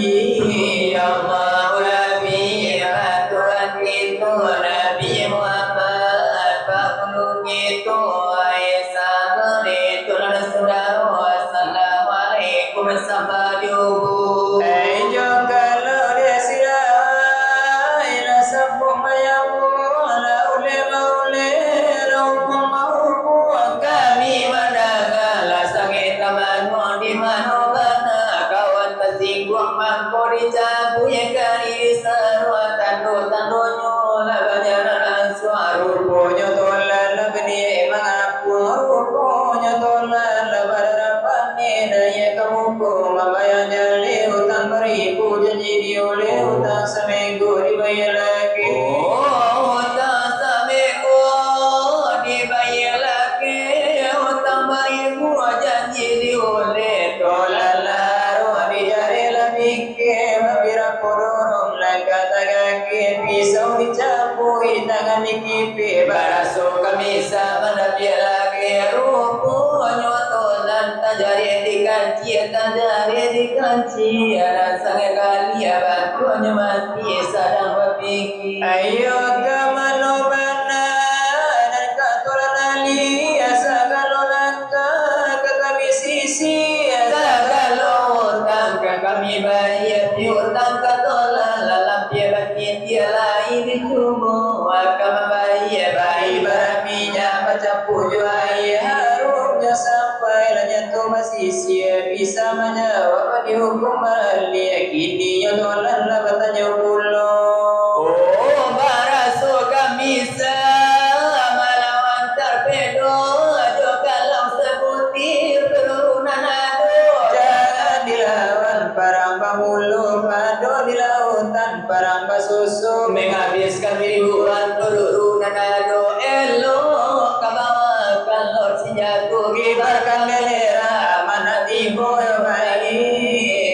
Ya Allah Nabi Tuhan itu Nabi Muhammad Fakulu itu Aisyah itu Rasulullah Assalamualaikum Assalamualaikum kalau dia silai Nasabuk mayamu Laule maule Raukum mauku Kami menanggalah Sangit taman di manobana Kawan tersinggung Mangko dicabu yang kali Sarwa tando-tando nyola Banyaran suaru Ponyo tolan Lebeni mengaku Ponyo tolan Lebadarapan Naya kamuku Mabayang jali Hutang beribu Janji dioleh Hutang seminggu Dibayar lagi Hutang seminggu Dibayar lagi Hutang beribu Janji dioleh Tolan laru Dijari labike Mabira porong Langkata kaki Pisau dicapu Tangan dikipi Baraso kamisa Menabia lagi Rupu Nyotolan Tajari dikanci Tajari dikanci Sangat kali Bantuannya mati Sadang berpikir Ayo kemanobana Dan katolan ali Asagalo langkah Ke kami sisi Asagalo Tangka kami bayar Piutang katolan Lalam dia batin dia lain Dicumu Maka membayar Bayi baraminya Baca pujuai Harumnya sampai Lenyentuh masih sia Bisa menjawab Dihukum balik Kini nyotolan lah bertanya pulau Oh baraso kamisa Malawan torpedo Jokalau sebutir Penurunan ado Jangan dilawan Parang pamulu Pado di lautan Parang pasusu Menghabiskan ribuan Penurunan ado Elo Kabawakan Lord Senjatu Kibarkan bendera Mana tibo baik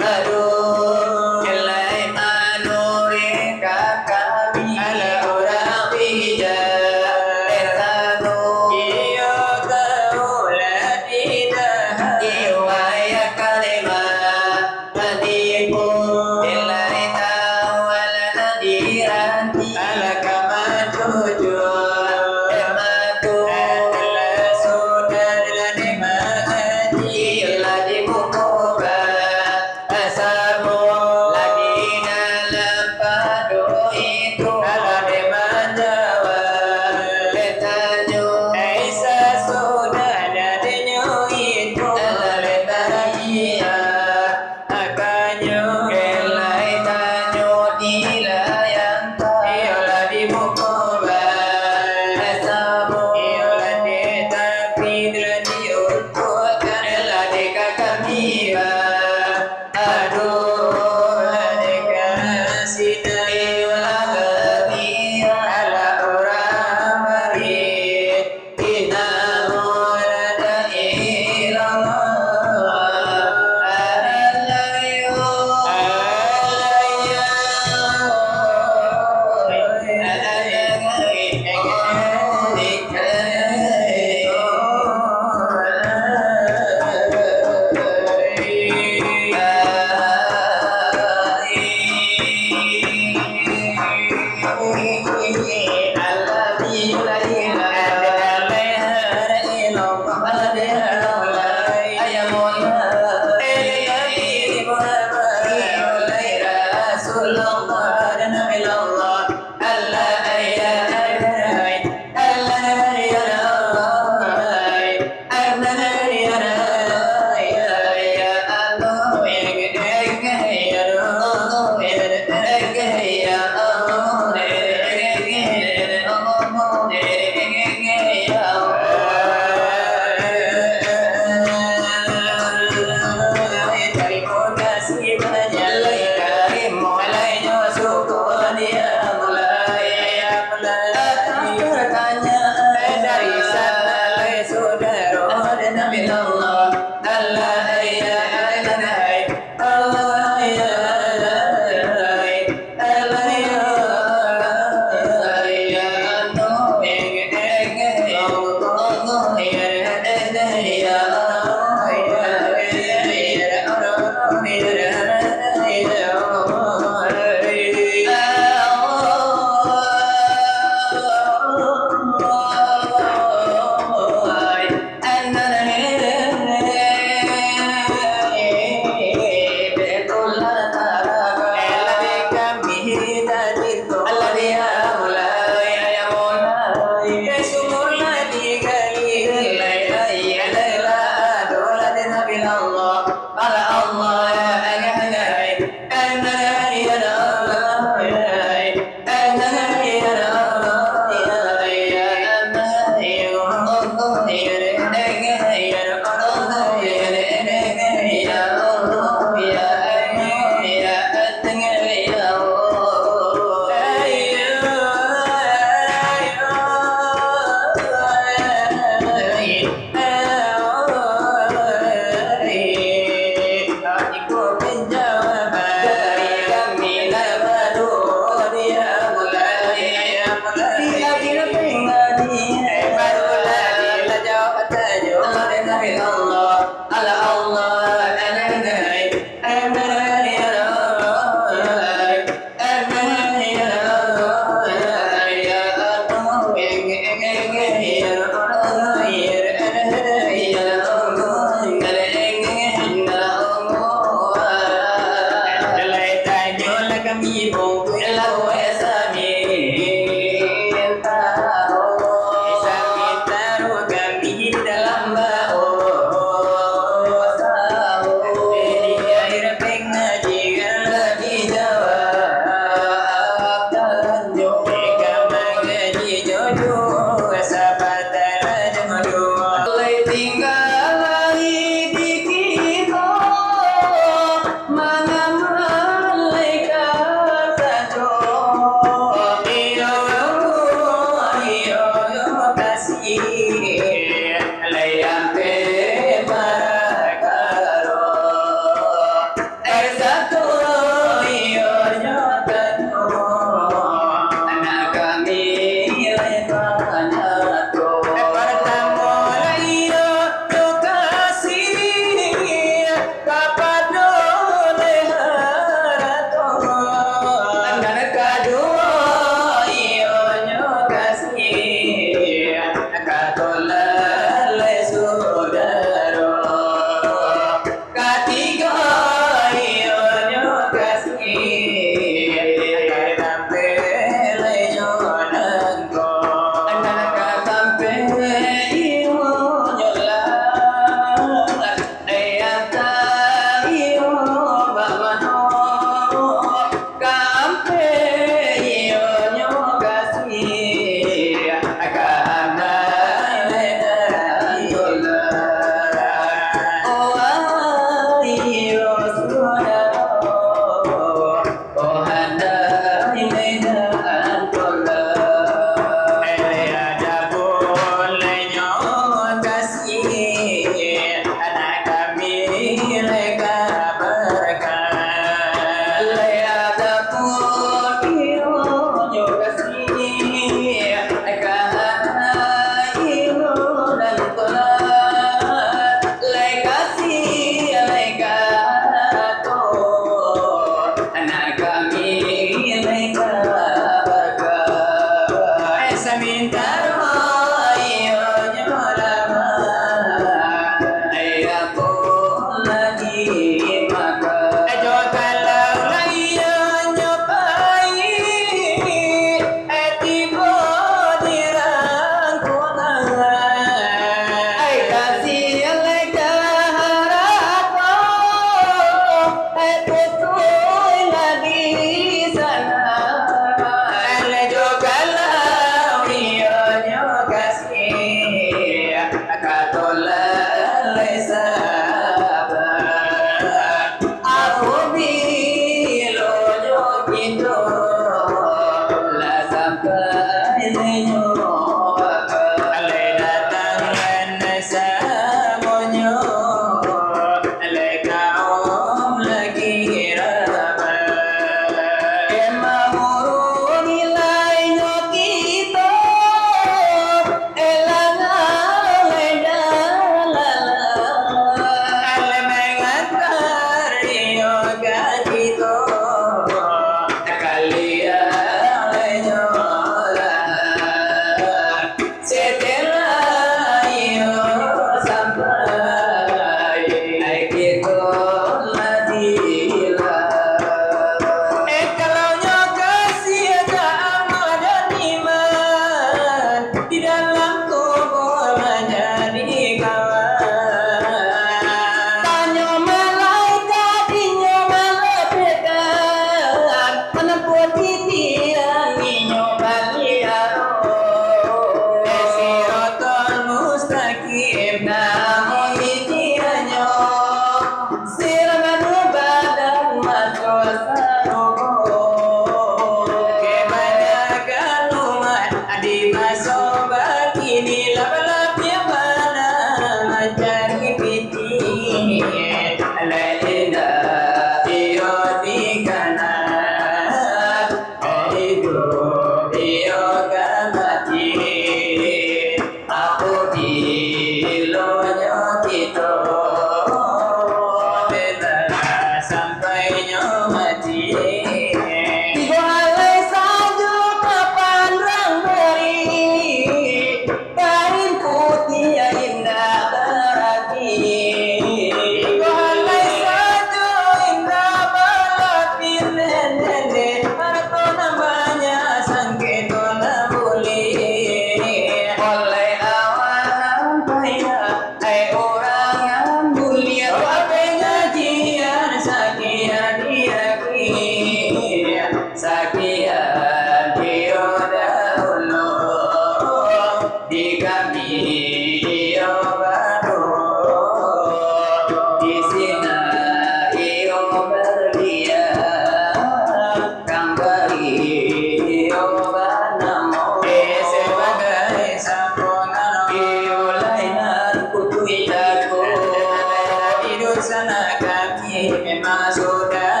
sana kami memang sudah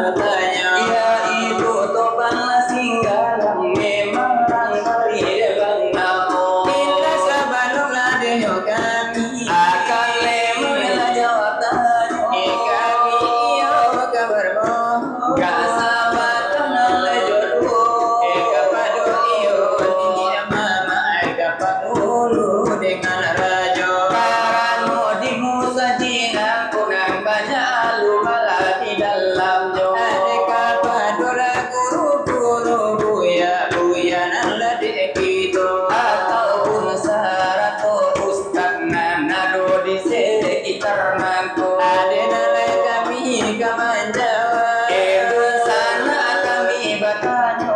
bertanya. Ya itu topan singgalang memang rangkali dengan namo. Bila sebelum ladenya kami Akan lemon jawab tanya. kami iyo kabarmu Gak sabar kenal jodoh. kapado iyo ini mama kapangulu dengan rajo. Karano di musa jinang kunang banyak lu malah di dalam jo. Ataupun sarato ustad nanado di sekitar nangko. Sana kami bertanya.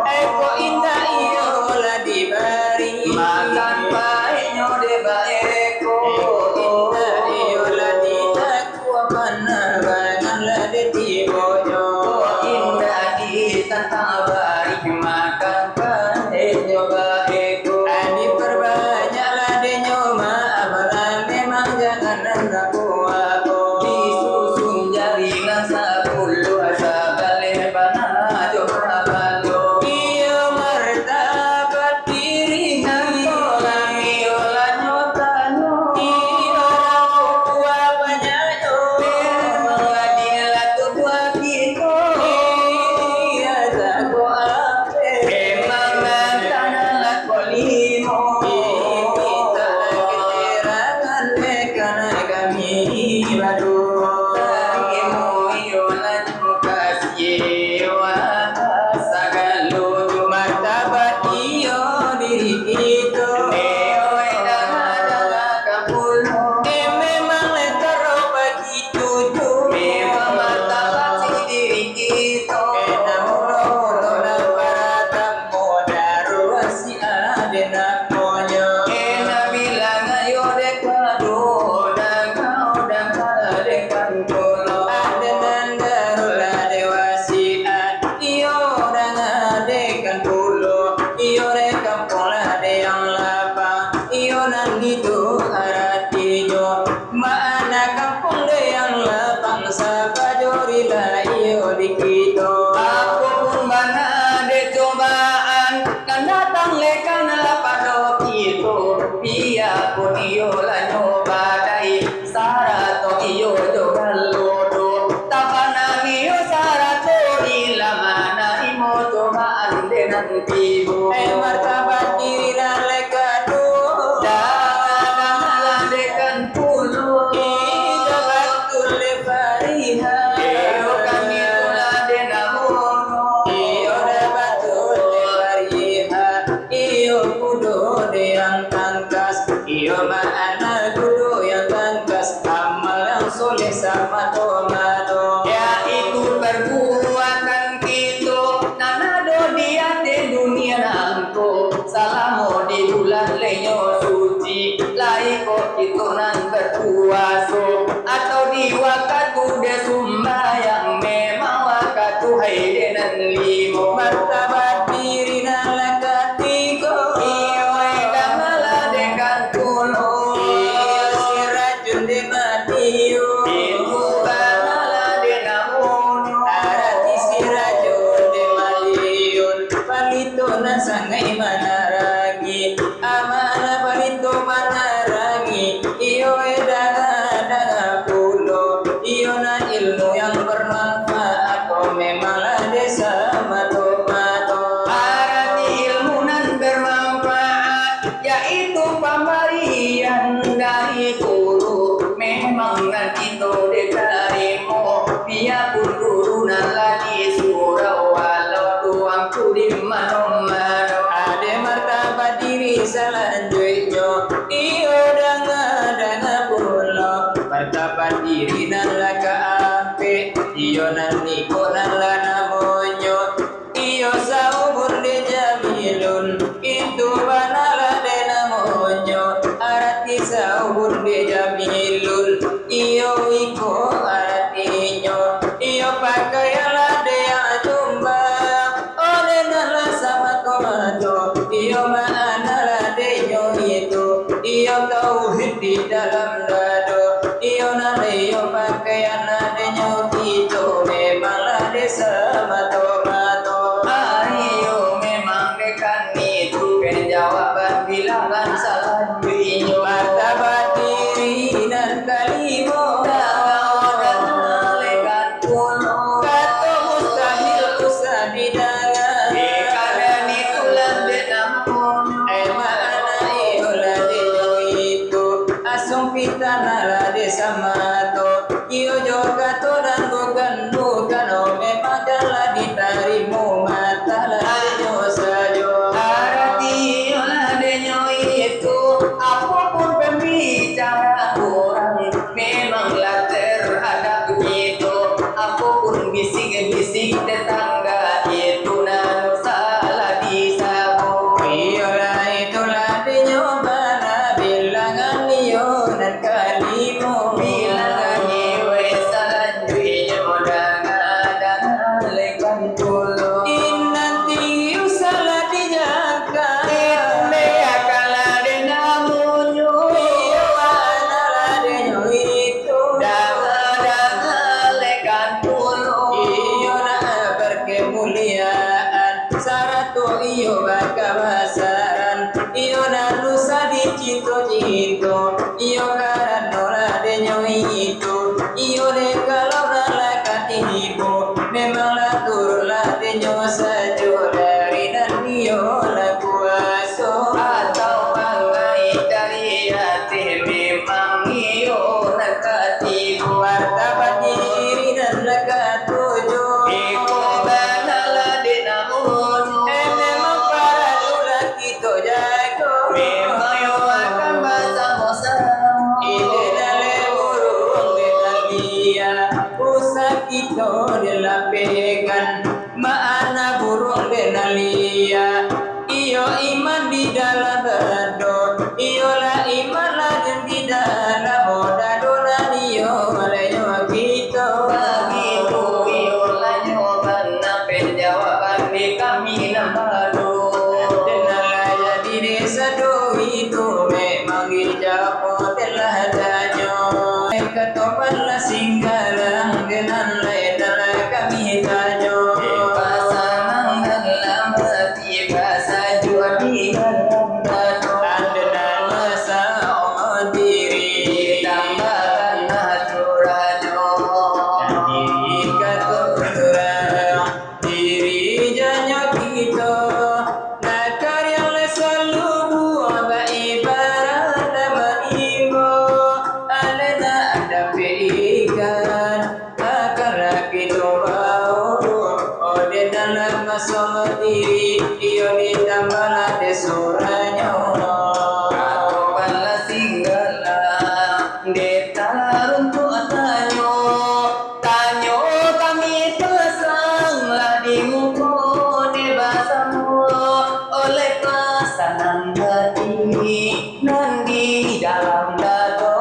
Makan paenyo de baeko. Indah di tantang bari makan paenyo baeko. Disusun jaringan sapuluh asa balik bana jo rabalo. Nang iola nyotano. Memang adila tu dua kito. Emang mantana la kolimo. Tagimu iola nyukasye wa sagalo cuma neo edang adalah kapulo. Memang martabat si diri kita. Kena bilang ayo dek padu dan kau dan kala dekan kulo. Apapun mana de cobaan kan datang lekan pada kita. Biarpun iyo la nyoba dai sarato iyo jogal lodo. Tapanan iyo sarato ila mana imo cobaan dengan tibo. Jangan dekan pulo. Iyo kami tula denamono. Sama tomato Yaitu perbuatan kita nanado di ate dunia nangko salamo di bulan lenyo suci laiko kita nan berpuaso atau di waktu de sumbayang memang waktu haide nan limo martabat diri nalakatiko iyo edang ala dekan kulo sirajun de matiyo itu kan ala denamono arati sirajun de maliyun palito na sangai manaragi amana palito manaragi iyo edanga pulo iyo na ilmu yang bermanfaat kau memanglah desa mato-mato arati ilmu nan bermanfaat yaitu pemberian dari guru memang nanti to dekarimo biarpun guru nan lagi surau walau tuang kudim mano-mano ade martabat diri selanjutnya iyo danga pulo martabat diri nalaka ape iyo naniko nalana monyo iyo saubur de jamilun itu banala de namonyo arati saubur de jamilun iyo iko aratinya iyo pakaianlah de ajumba ole nala sama komato iyo maanalah de itu iyo tauhid di dalam dado iyo nale iyo pakaian kalimo orang lekat kuno kato mustahil usah didangan kadani ulan de namun mana iola de itu asung pitana la de samato iyo jo kato dan bukan bukan memang kala ditarimo mata la de sajo arati ulan de itu apapun pembicara orang memanglah terhadap itu apapun bisik-bisik tetangga itu nanu salah disabu iyola itulah de nyobana bilangan iyo dan kalimo bilangan iwe salanjuinya modang-adang lekan kulo nanti usalah dijangka Itume akala de namunyo iyo mana la de itu danga-danga lekan kulo iyo na berkemuliaan saratu iyo bakabasaran iyo na nusa di cinto-cinto iyo karanola de itu iyo de kalau nalakan ibu memanglah turunlah de sajo dari dan iyo la kuaso atau mangai dari hati memang iyo nakatiku martabat diri dan lekat tujuh Iko banala de namunyo memang para lelaki to jago Memayo akan bersama-sama ide dale burung de talia usak itu dilapekan mana burung de nalia iyo iman di dalam bedon iyo la iman lajeng di dalam modadolan iyo leyo kita Begitu iyo lanyoban nampen jawaban di kami nambadu denalaya di desa do itu memang ijapo telah danyo ketopan la singgalang dengan ledala kami danyo Pasangan dalam hati bahasa jua di dalam dadu andenan masa diri Ditambahkan naturajo diri katoturang diri janyo kita nakar yang selalu buat ibarat menimo alena ada ikan akar kita bau ode dalam masa diri iyo ditambah lade suranyo Pala singgala Detar untuk tanyo Tanyo kami pasang Ladi muko di basamu Oleh pasangan hati Nandi dalam dado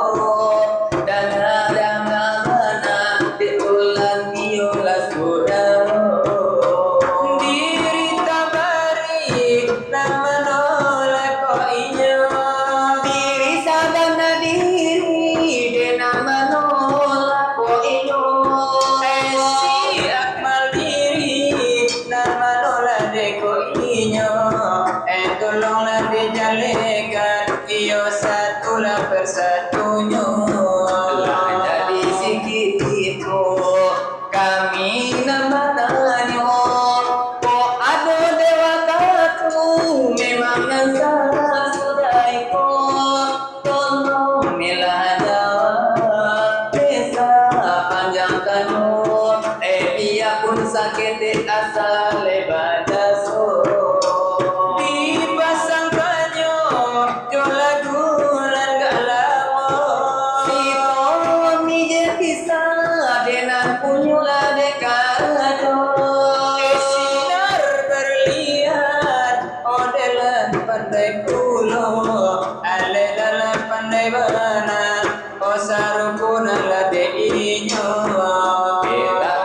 Dana-dana mana Di ulang biola sudaro diri tabari nama nolak ko inyo Diri sadana diri Dena menolak ko inyo si akmal diri nama nolak de ko inyo tolonglah dijalekan iyo satulah persatunya Jadi sikit itu Kami namanya Ko ado dewa katu Memang salah sudaiku Tolong milah jawab Desa panjang kanu dia pun sakit asal lebadah dipasang kanyo jo lagu lan gak lama Sito nije bisa denan punyula dekado sinar berlian odelan pandai pulo ale dalam pandai banan o sarukuna la de inyo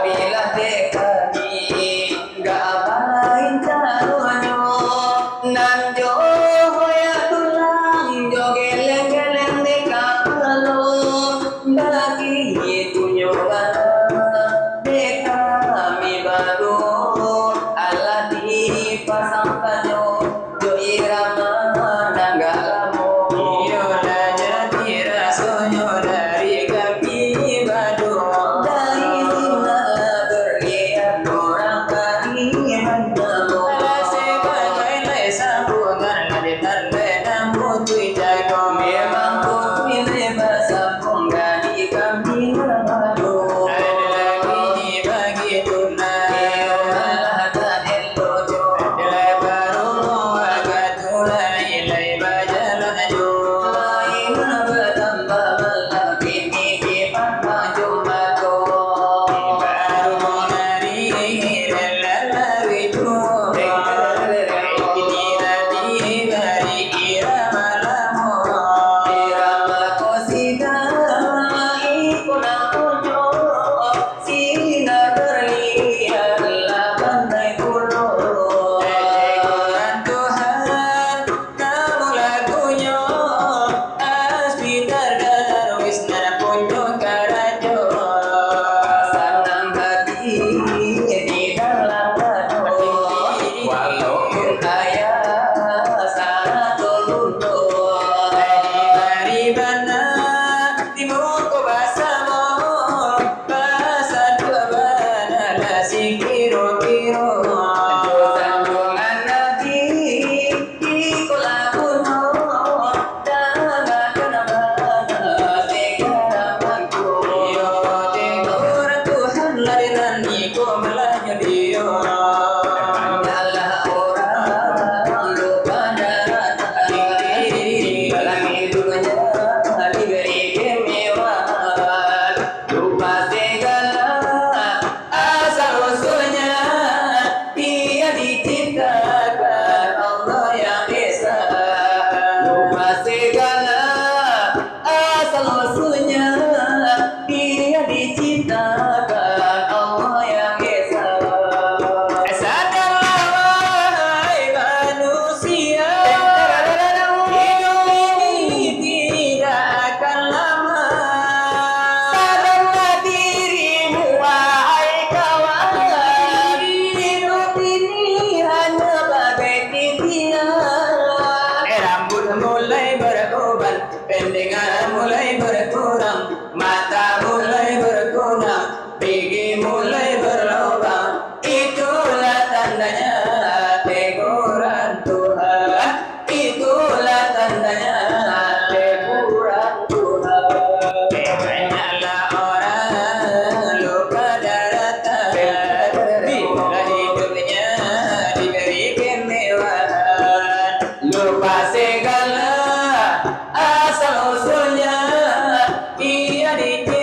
bila dekani gak apain taruhanyo nanjo hoya tulang jo geleng-geleng dekalo bagi tunyogan dekami baru ala dipasang kanyo jo irama nanggalamu iyo la jadi rasonyo dari Ije